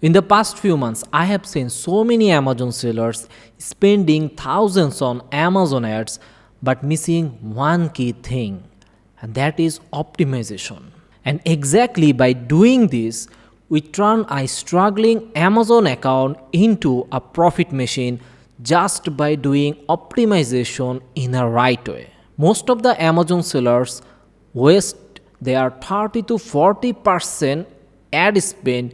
In the past few months, I have seen so many Amazon sellers spending thousands on Amazon ads but missing one key thing, and that is optimization. And exactly by doing this, we turn a struggling Amazon account into a profit machine just by doing optimization in a right way. Most of the Amazon sellers waste their 30 to 40% ad spend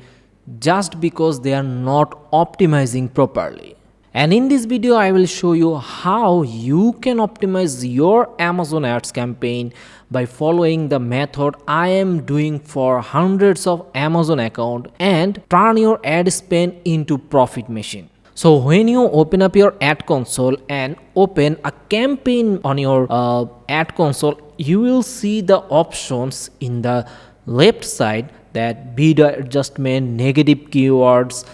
just because they are not optimizing properly. And in this video, I will show you how you can optimize your Amazon ads campaign by following the method I am doing for hundreds of Amazon accounts and turn your ad spend into profit machine. So when you open up your ad console and open a campaign on your ad console, you will see the options in the left side that bid adjustment, negative keywords,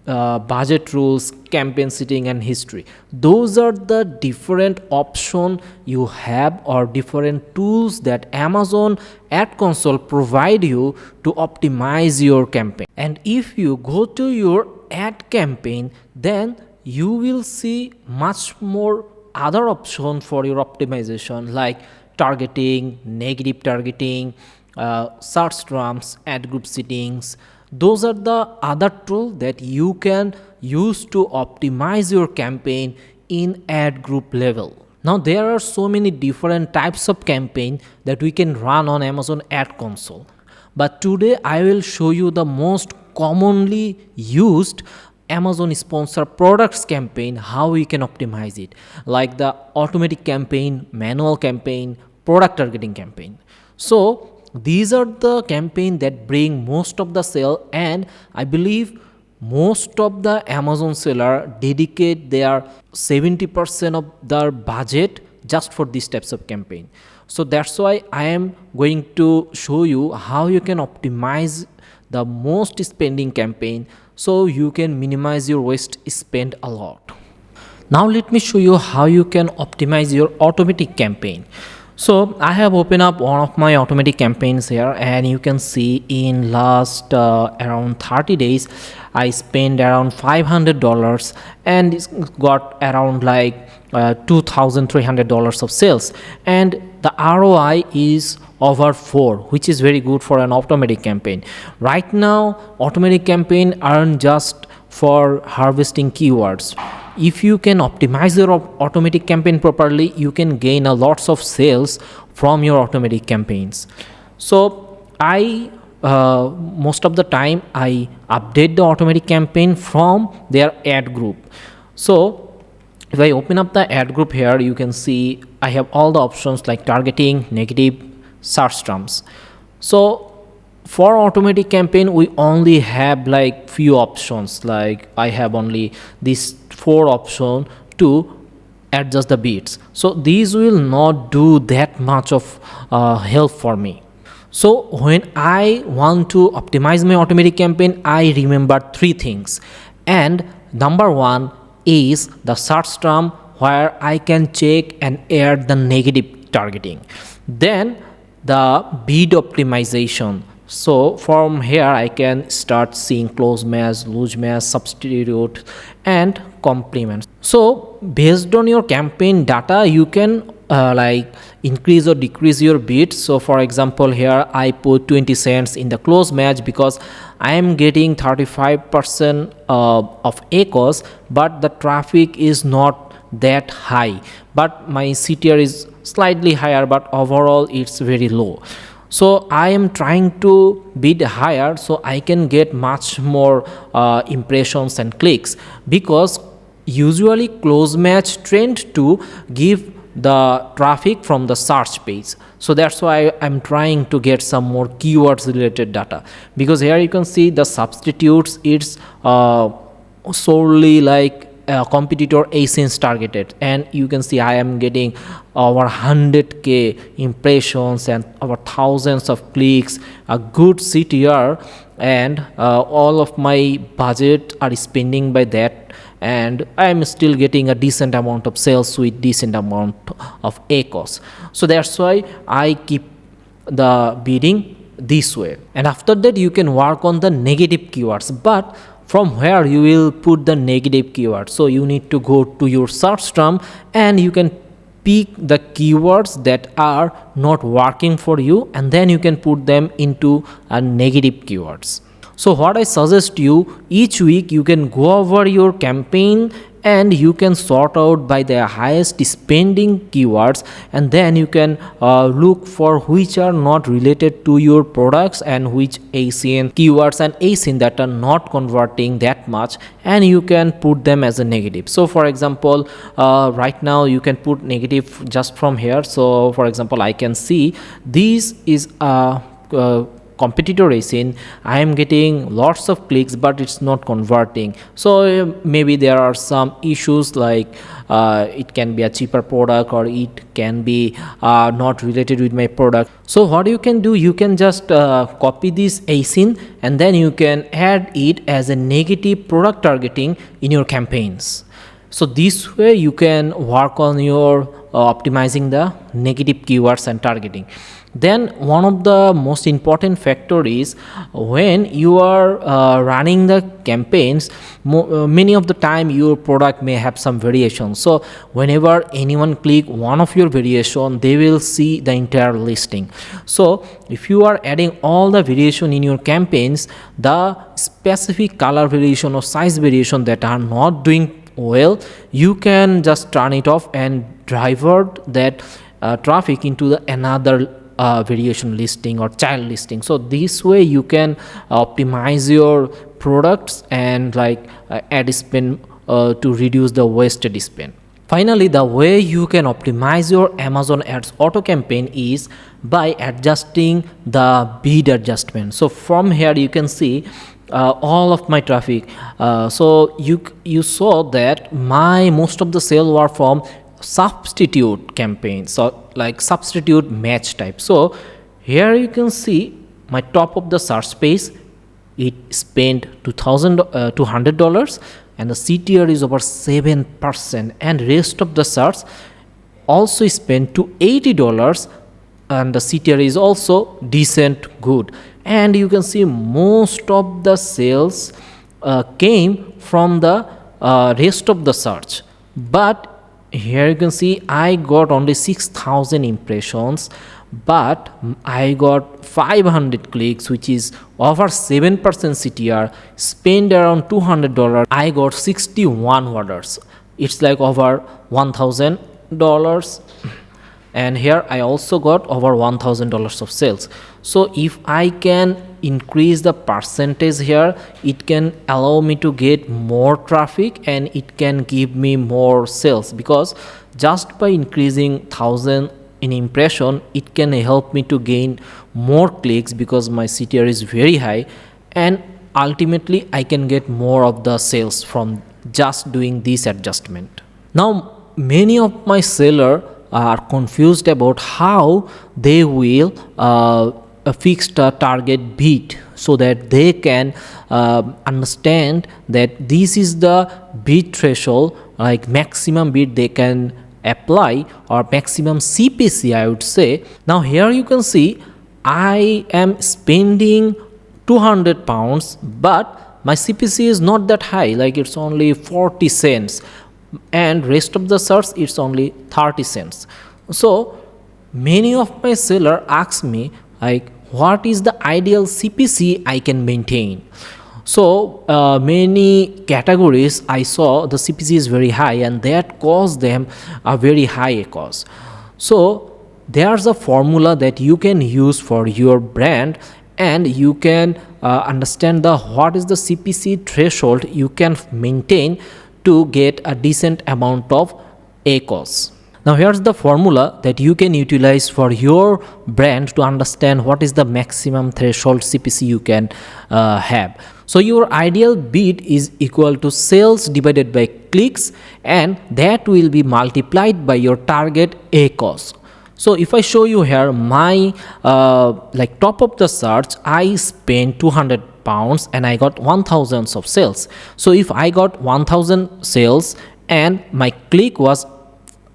budget rules, campaign setting and history. Those are the different options you have or different tools that Amazon ad console provide you to optimize your campaign. And if you go to your ad campaign, then you will see much more other options for your optimization like targeting, negative targeting, search terms, ad group settings. Those are the other tools that you can use to optimize your campaign in ad group level. Now there are so many different types of campaign that we can run on Amazon ad console. But today I will show you the most commonly used Amazon sponsor products campaign, how we can optimize it, like the automatic campaign, manual campaign, product targeting campaign. So these are the campaign that bring most of the sale, and I believe most of the Amazon seller dedicate their 70% of their budget just for these types of campaign. So that's why I am going to show you how you can optimize the most spending campaign so you can minimize your waste spend a lot. Now let me show you how you can optimize your automatic campaign. So I have opened up one of my automatic campaigns here, and you can see in last around 30 days I spent around $500 and it's got around like $2,300 of sales, and the ROI is over 4, which is very good for an automatic campaign. Right now automatic campaign aren't just for harvesting keywords. If you can optimize your automatic campaign properly, you can gain a lots of sales from your automatic campaigns. So I most of the time I update the automatic campaign from their ad group. So if I open up the ad group here, you can see I have all the options like targeting, negative, search terms. So for automatic campaign we only have like few options, like I have only these 4 options to adjust the bids. So these will not do that much of help for me. So when I want to optimize my automatic campaign, I remember 3 things, and number 1 is the search term where I can check and add the negative targeting. Then the bid optimization. So from here I can start seeing close match, loose match, substitute and complements. So based on your campaign data you can like increase or decrease your bids. So for example here I put 20 cents in the close match because I am getting 35% of ACoS, but the traffic is not that high, but my CTR is slightly higher, but overall it's very low. So I am trying to bid higher so I can get much more impressions and clicks, because usually close match trend to give the traffic from the search page. So that's why I'm trying to get some more keywords related data, because here you can see the substitutes, it's solely like competitor ASIN targeted, and you can see I am getting over 100k impressions and over thousands of clicks, a good CTR, and all of my budget are spending by that, and I am still getting a decent amount of sales with decent amount of ACoS. So that's why I keep the bidding this way. And after that you can work on the negative keywords, but from where you will put the negative keywords? So you need to go to your search term and you can pick the keywords that are not working for you, and then you can put them into a negative keywords. So what I suggest you, each week you can go over your campaign and you can sort out by the highest spending keywords, and then you can look for which are not related to your products and which ASIN keywords and ASIN that are not converting that much, and you can put them as a negative. So for example, right now you can put negative just from here. So for example, I can see this is a competitor ASIN. I am getting lots of clicks but it's not converting. So maybe there are some issues, like it can be a cheaper product or it can be not related with my product. So what you can do, you can just copy this ASIN and then you can add it as a negative product targeting in your campaigns. So this way you can work on your optimizing the negative keywords and targeting. Then one of the most important factor is when you are running the campaigns, many of the time your product may have some variation. So whenever anyone click one of your variation, they will see the entire listing. So if you are adding all the variation in your campaigns, the specific color variation or size variation that are not doing well, you can just turn it off and divert that traffic into the another variation listing or child listing. So this way you can optimize your products and like ad spend to reduce the wasted spend. Finally, the way you can optimize your Amazon ads auto campaign is by adjusting the bid adjustment. So from here you can see all of my traffic. So you saw that my most of the sales were from substitute campaigns, so like substitute match type. So here you can see my top of the search page, it spent $200 and the CTR is over 7%, and rest of the search also spent to $80 and the CTR is also decent good. And you can see most of the sales came from the rest of the search, but here you can see I got only 6,000 impressions, but I got 500 clicks, which is over 7% CTR, spend around $200, I got 61 orders. It's like over $1,000, and here I also got over $1,000 of sales. So if I can increase the percentage here, it can allow me to get more traffic and it can give me more sales, because just by increasing 1,000 in impression, it can help me to gain more clicks because my CTR is very high, and ultimately I can get more of the sales from just doing this adjustment. Now many of my sellers are confused about how they will fix the target bid so that they can understand that this is the bid threshold, like maximum bid they can apply, or maximum CPC I would say. Now here you can see I am spending 200 pounds, but my CPC is not that high, like it's only 40 cents, and rest of the search it's only 30 cents. So many of my sellers ask me like, what is the ideal CPC I can maintain? So many categories I saw the CPC is very high, and that caused them a very high ACoS. So there's a formula that you can use for your brand, and you can understand the what is the CPC threshold you can maintain to get a decent amount of ACoS. Now here's the formula that you can utilize for your brand to understand what is the maximum threshold CPC you can have. So your ideal bid is equal to sales divided by clicks, and that will be multiplied by your target ACoS. So if I show you here my like top of the search, I spent 200 pounds and I got 1,000 of sales. So if I got 1,000 sales and my click was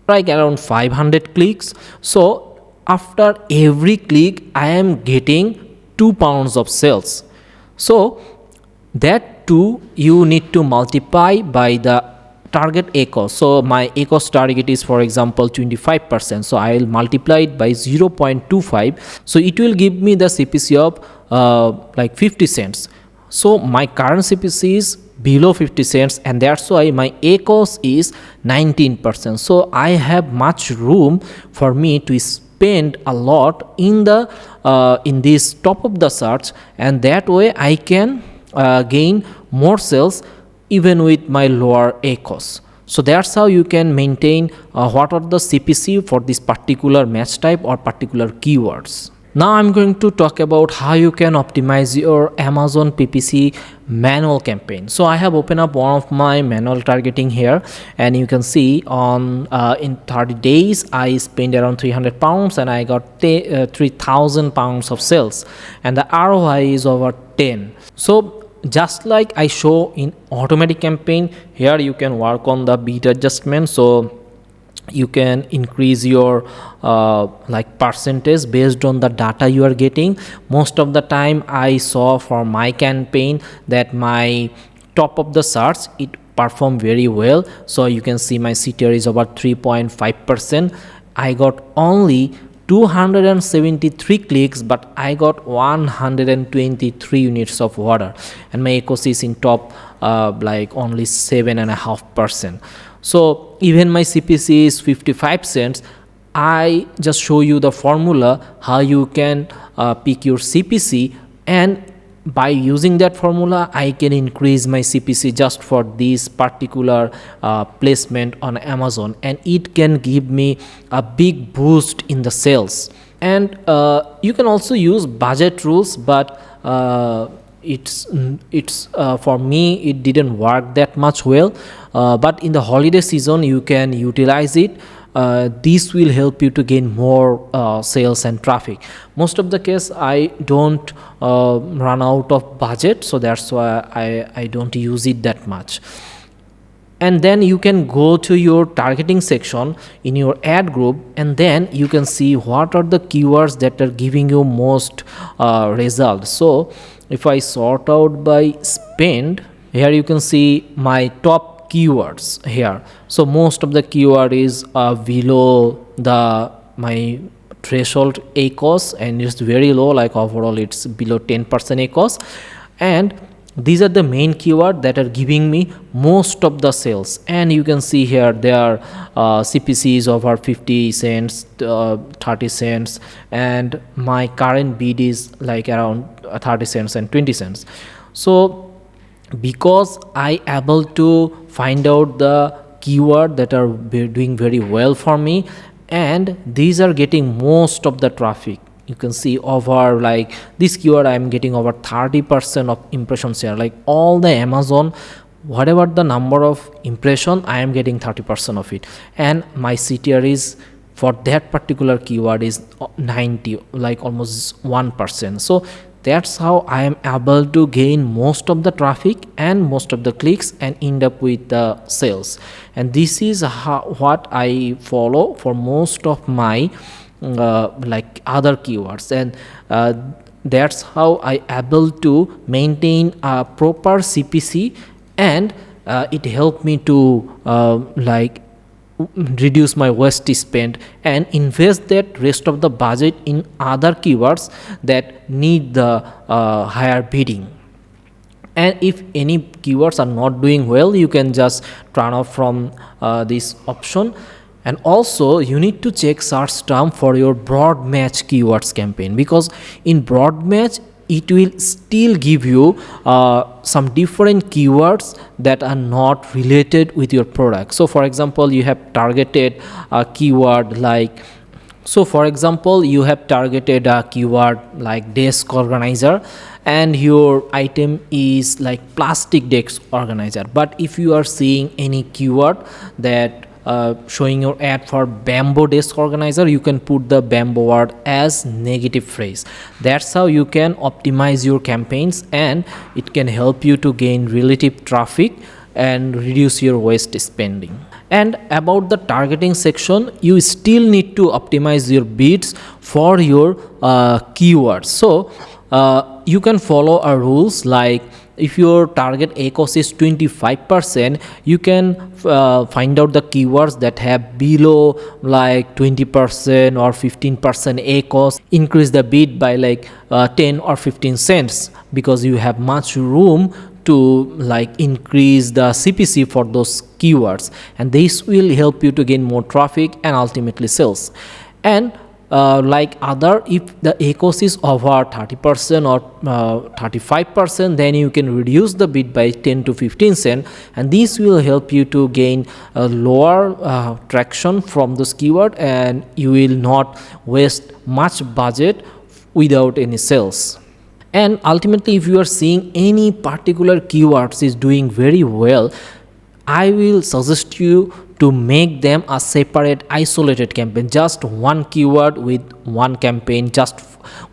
like around 500 clicks, so after every click I am getting 2 pounds of sales. So that 2 you need to multiply by the target ACoS. So my ACoS target is, for example, 25%. So I will multiply it by 0.25. So it will give me the CPC of like 50 cents. So my current CPC is below 50 cents, and that's why my ACoS is 19%. So I have much room for me to spend a lot in the in this top of the search, and that way I can gain more sales even with my lower ACoS. So that's how you can maintain what are the CPC for this particular match type or particular keywords. Now I'm going to talk about how you can optimize your Amazon PPC manual campaign. So I have opened up one of my manual targeting here, and you can see on in 30 days I spent around 300 pounds and I got 3,000 pounds of sales, and the ROI is over 10. So just like I show in automatic campaign, here you can work on the bid adjustment. So you can increase your like percentage based on the data you are getting. Most of the time I saw for my campaign that my top of the search, it performed very well. So you can see my CTR is about 3.5%. I got only 273 clicks, but I got 123 units of order, and my ACoS is in top like only 7.5%. So even my CPC is 55 cents. I just show you the formula how you can pick your CPC, and by using that formula I can increase my CPC just for this particular placement on Amazon, and it can give me a big boost in the sales. And you can also use budget rules, but it's for me it didn't work that much well, but in the holiday season you can utilize it. This will help you to gain more sales and traffic. Most of the case I don't run out of budget, so that's why I don't use it that much. And then you can go to your targeting section in your ad group, and then you can see what are the keywords that are giving you most results. So if I sort out by spend, here you can see my top keywords here. So most of the keyword is below the my threshold ACoS, and it's very low, like overall it's below 10% ACoS, and these are the main keyword that are giving me most of the sales. And you can see here their CPC is over 50 cents, 30 cents, and my current bid is like around 30 cents and 20 cents. So because I able to find out the keyword that are doing very well for me, and these are getting most of the traffic. You can see over like this keyword I am getting over 30% of impression share, like all the Amazon whatever the number of impression I am getting 30% of it, and my CTR is for that particular keyword is 90, like almost 1%. So that's how I am able to gain most of the traffic and most of the clicks and end up with the sales. And this is what I follow for most of my like other keywords, and that's how I able to maintain a proper CPC, and it helped me to like reduce my waste spend and invest that rest of the budget in other keywords that need the higher bidding. And if any keywords are not doing well, you can just turn off from this option. And also you need to check search term for your broad match keywords campaign, because in broad match it will still give you some different keywords that are not related with your product. So for example, you have targeted a keyword like, so for example you have targeted a keyword like desk organizer, and your item is like plastic desk organizer. But if you are seeing any keyword that showing your ad for bamboo desk organizer, you can put the bamboo word as negative phrase. That's how you can optimize your campaigns, and it can help you to gain relative traffic and reduce your waste spending. And about the targeting section, you still need to optimize your bids for your keywords. So you can follow a rules like if your target ACoS is 25%, you can find out the keywords that have below like 20% or 15% ACoS, increase the bid by like 10 or 15 cents, because you have much room to like increase the CPC for those keywords, and this will help you to gain more traffic and ultimately sales. And like other, if the ACoS is over 30% or 35%, then you can reduce the bid by 10 to 15 cents, and this will help you to gain a lower traction from this keyword, and you will not waste much budget without any sales. And ultimately, if you are seeing any particular keywords is doing very well, I will suggest you to make them a separate isolated campaign, just one keyword with one campaign, just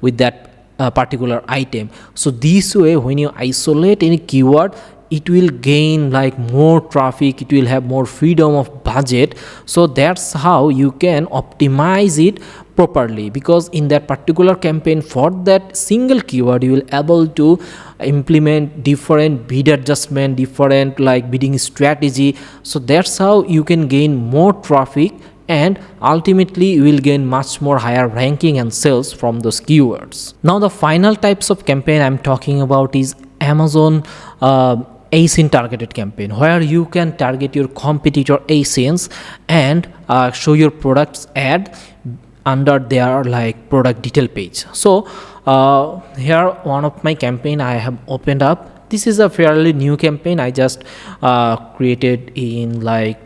with that particular item. So this way, when you isolate any keyword, it will gain like more traffic, it will have more freedom of budget. So that's how you can optimize it properly, because in that particular campaign for that single keyword, you will able to implement different bid adjustment, different like bidding strategy. So that's how you can gain more traffic, and ultimately you will gain much more higher ranking and sales from those keywords. Now the final types of campaign I'm talking about is Amazon ASIN targeted campaign, where you can target your competitor ASINs and show your products ad under their like product detail page. So here one of my campaign I have opened up. This is a fairly new campaign I just created in like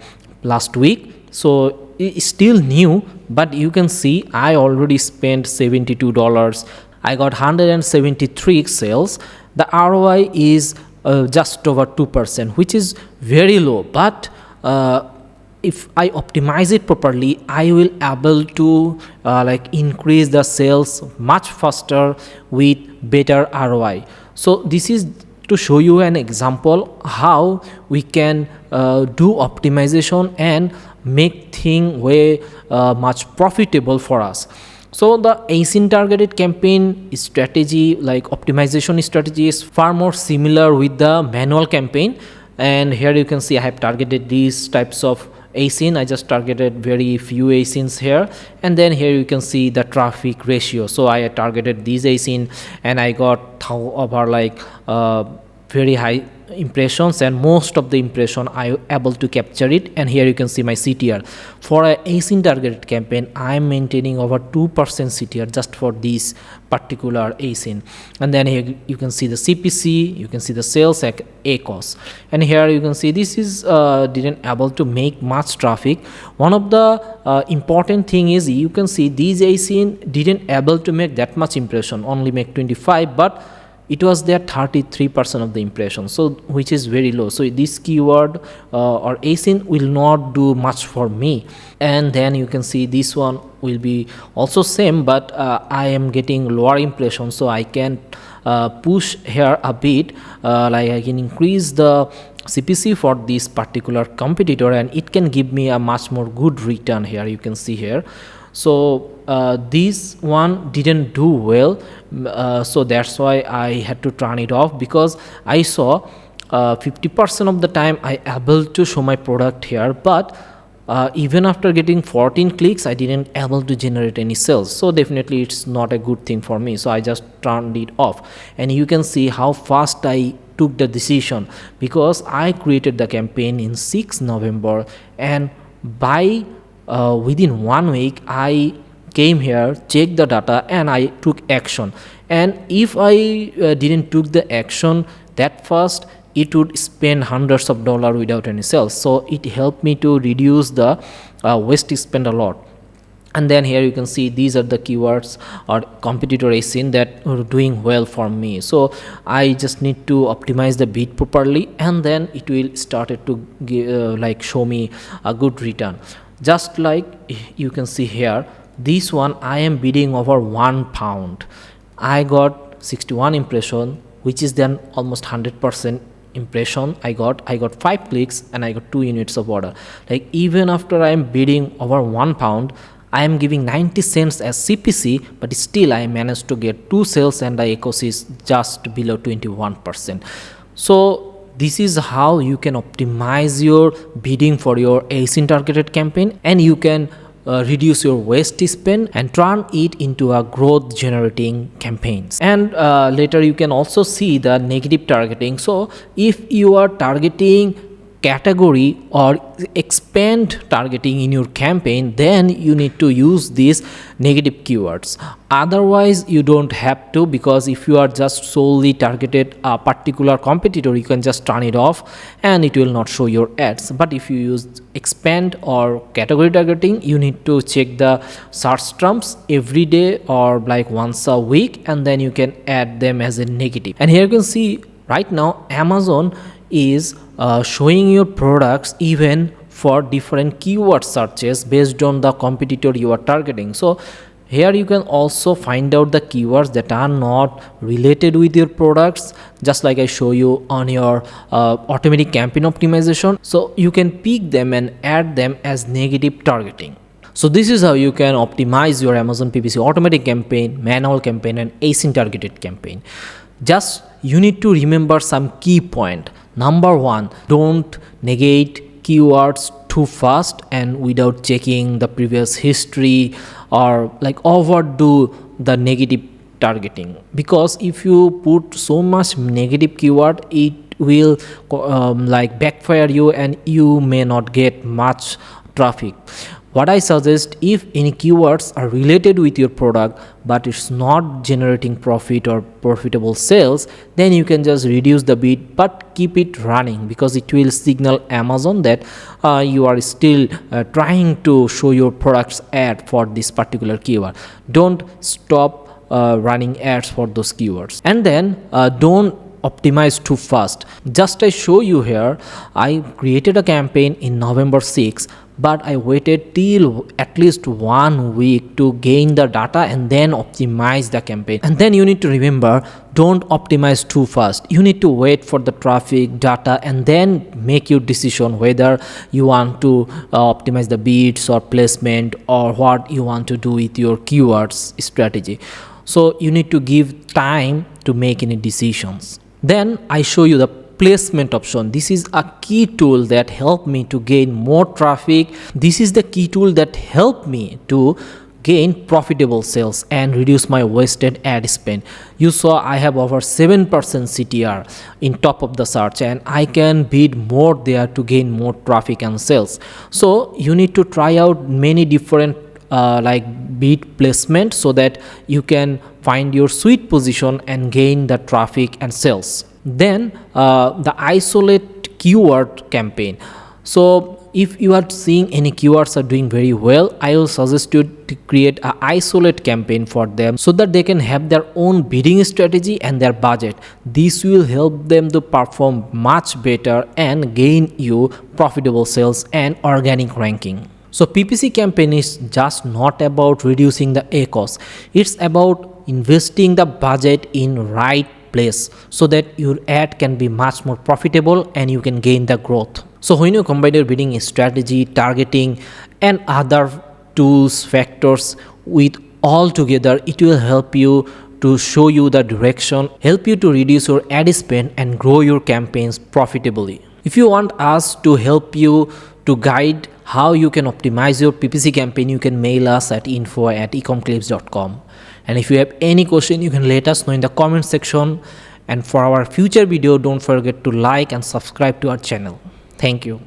last week, so it's still new, but you can see I already spent $72. I got 173 sales. The ROI is just over 2%, which is very low, but if I optimize it properly, I will able to like increase the sales much faster with better ROI. So this is to show you an example how we can do optimization and make thing way much profitable for us. So the ASIN targeted campaign strategy, like optimization strategy, is far more similar with the manual campaign. And here you can see I have targeted these types of ASIN. I just targeted very few ASINs here, and then here you can see the traffic ratio. So I targeted these ASIN and I got over like very high impressions, and most of the impression I able to capture it. And here you can see my CTR. For a ASIN targeted campaign, I am maintaining over 2% CTR just for this particular ASIN. And then here you can see the CPC, you can see the sales at ACoS, and here you can see this is didn't able to make much traffic. One of the important thing is you can see these ASIN didn't able to make that much impression, only make 25, but it was there 33% of the impression, so which is very low. So this keyword or ASIN will not do much for me. And then you can see this one will be also same, but I am getting lower impression, so I can push here a bit, like I can increase the CPC for this particular competitor, and it can give me a much more good return. Here you can see here. So this one didn't do well, so that's why I had to turn it off, because I saw 50% of the time I able to show my product here, but even after getting 14 clicks I didn't able to generate any sales. So definitely it's not a good thing for me, so I just turned it off. And you can see how fast I took the decision, because I created the campaign in 6 November, and by within 1 week I came here, checked the data, and I took action. And if I didn't took the action that fast, it would spend hundreds of dollars without any sales. So it helped me to reduce the waste spend a lot. And then here you can see these are the keywords or competitor ASIN that are doing well for me. So I just need to optimize the bid properly, and then it will started to give, like show me a good return. Just like you can see here, this one I am bidding over £1. I got 61 impression, which is then almost 100% impression. I got 5 clicks and I got 2 units of order. Like even after I am bidding over £1, I am giving 90 cents as CPC, but still I managed to get 2 sales and the ACoS is just below 21%. So this is how you can optimize your bidding for your ASIN targeted campaign, and you can reduce your waste spend and turn it into a growth generating campaigns. And later you can also see the negative targeting. So if you are targeting category or expand targeting in your campaign, then you need to use these negative keywords. Otherwise you don't have to, because if you are just solely targeted a particular competitor, you can just turn it off and it will not show your ads. But if you use expand or category targeting, you need to check the search terms every day or like once a week, and then you can add them as a negative. And here you can see right now Amazon is showing your products even for different keyword searches based on the competitor you are targeting. So here you can also find out the keywords that are not related with your products, just like I show you on your automatic campaign optimization. So you can pick them and add them as negative targeting. So this is how you can optimize your Amazon PPC automatic campaign, manual campaign, and ASIN targeted campaign. Just you need to remember some key point. Number one, don't negate keywords too fast and without checking the previous history, or like overdo the negative targeting, because if you put so much negative keyword, it will like backfire you and you may not get much traffic. What I suggest, if any keywords are related with your product but it's not generating profit or profitable sales, then you can just reduce the bid but keep it running, because it will signal Amazon that you are still trying to show your products ad for this particular keyword. Don't stop running ads for those keywords. And then don't optimize too fast. Just I show you here, I created a campaign in November 6, but I waited till at least 1 week to gain the data and then optimize the campaign. And then you need to remember, don't optimize too fast. You need to wait for the traffic data and then make your decision whether you want to optimize the bids or placement, or what you want to do with your keywords strategy. So you need to give time to make any decisions. Then I show you the placement option. This is a key tool that helped me to gain more traffic. This is the key tool that helped me to gain profitable sales and reduce my wasted ad spend. You saw I have over 7% CTR in top of the search, and I can bid more there to gain more traffic and sales. So you need to try out many different like bid placement so that you can find your sweet position and gain the traffic and sales. Then the isolate keyword campaign. So if you are seeing any keywords are doing very well, I will suggest you to create an isolate campaign for them so that they can have their own bidding strategy and their budget. This will help them to perform much better and gain you profitable sales and organic ranking. So PPC campaign is just not about reducing the ACoS. It's about investing the budget in right place so that your ad can be much more profitable and you can gain the growth. So when you combine your bidding strategy, targeting, and other tools, factors with all together, it will help you to show you the direction, help you to reduce your ad spend and grow your campaigns profitably. If you want us to help you to guide how you can optimize your PPC campaign, you can mail us at info@ecomclips.com. And if you have any question, you can let us know in the comment section. And for our future video, don't forget to like and subscribe to our channel. Thank you.